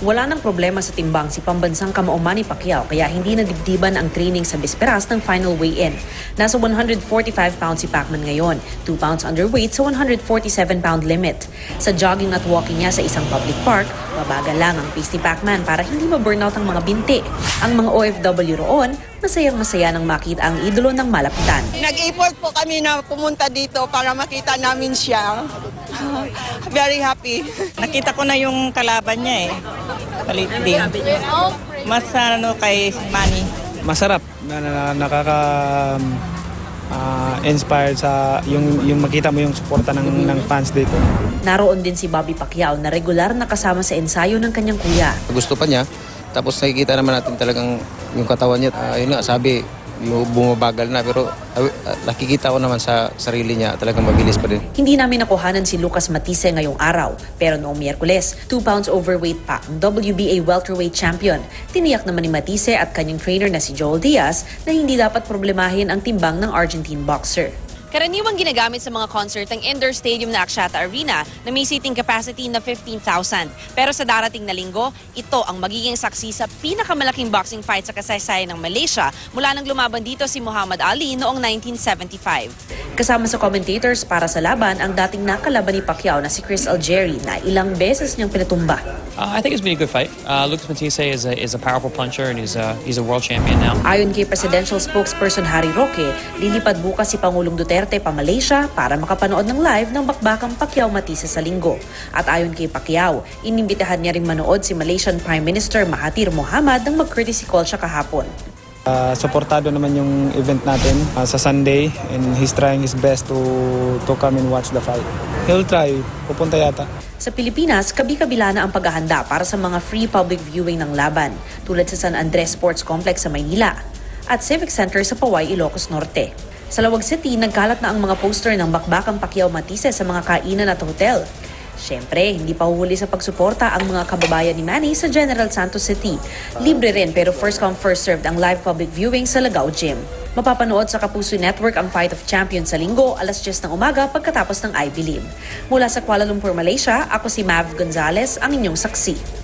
Wala nang problema sa timbang si pambansang kamao Manny Pacquiao kaya hindi nadibdiban ang training sa bisperas ng final weigh-in. Nasa 145 pounds si Pacman ngayon, 2 pounds underweight sa 147-pound limit. Sa jogging at walking niya sa isang public park, mabagal lang ang pace ni Pacman para hindi ma-burnout ang mga binti. Ang mga OFW roon, masayang-masaya nang makita ang idolo ng malapitan. Nag-effort po kami na pumunta dito para makita namin siya. Very happy. Nakita ko na yung kalaban niya eh. Palit din. Mas kay Manny. Masarap inspired sa yung makita mo yung suporta ng fans dito. Naroon din si Bobby Pacquiao na regular na kasama sa ensayo ng kanyang kuya. Gusto pa niya, tapos nakikita naman natin talagang yung katawan niya, yun nga sabi, bumabagal na, pero nakikita ko naman sa sarili niya talagang mabilis pa din. Hindi namin nakuhanan si Lucas Matisse ngayong araw, pero noong Miyerkules, 2 pounds overweight pa ang WBA welterweight champion. Tiniyak naman ni Matisse at kanyang trainer na si Joel Diaz na hindi dapat problemahin ang timbang ng Argentine boxer. Karaniwang ginagamit sa mga concert ang indoor stadium na Axiata Arena na may seating capacity na 15,000. Pero sa darating na linggo, ito ang magiging saksi sa pinakamalaking boxing fight sa kasaysayan ng Malaysia mula nang lumaban dito si Muhammad Ali noong 1975. Kasama sa commentators para sa laban ang dating nakalaban ni Pacquiao na si Chris Algieri na ilang beses niyang pinatumba. I think it's been a good fight. Lucas Matisse is a powerful puncher and he's a world champion now. Ayon kay presidential spokesperson Harry Roque, lilipad bukas si Pangulong Duterte pa Malaysia para makapanood ng live ng bakbakang Pacquiao-Matisse sa linggo. At ayon kay Pacquiao, inimbitahan niya ring manood si Malaysian Prime Minister Mahathir Mohamad nang mag-courtesy call siya kahapon. Suportado naman yung event natin sa Sunday and he's trying his best to come and watch the fight. He'll try, pupunta yata. Sa Pilipinas, kabi-kabila na ang paghahanda para sa mga free public viewing ng laban, tulad sa San Andres Sports Complex sa Maynila at Civic Center sa Paway, Ilocos Norte. Sa Lawag City, nagkalat na ang mga poster ng bakbakang Pacquiao-Matisse sa mga kainan at hotel. Siyempre, hindi pa huhuli sa pagsuporta ang mga kababayan ni Manny sa General Santos City. Libre rin pero first come first served ang live public viewing sa Lagao Gym. Mapapanood sa Kapuso Network ang Fight of Champions sa linggo, alas 10 ng umaga pagkatapos ng I Believe. Mula sa Kuala Lumpur, Malaysia, ako si Mav Gonzalez, ang inyong saksi.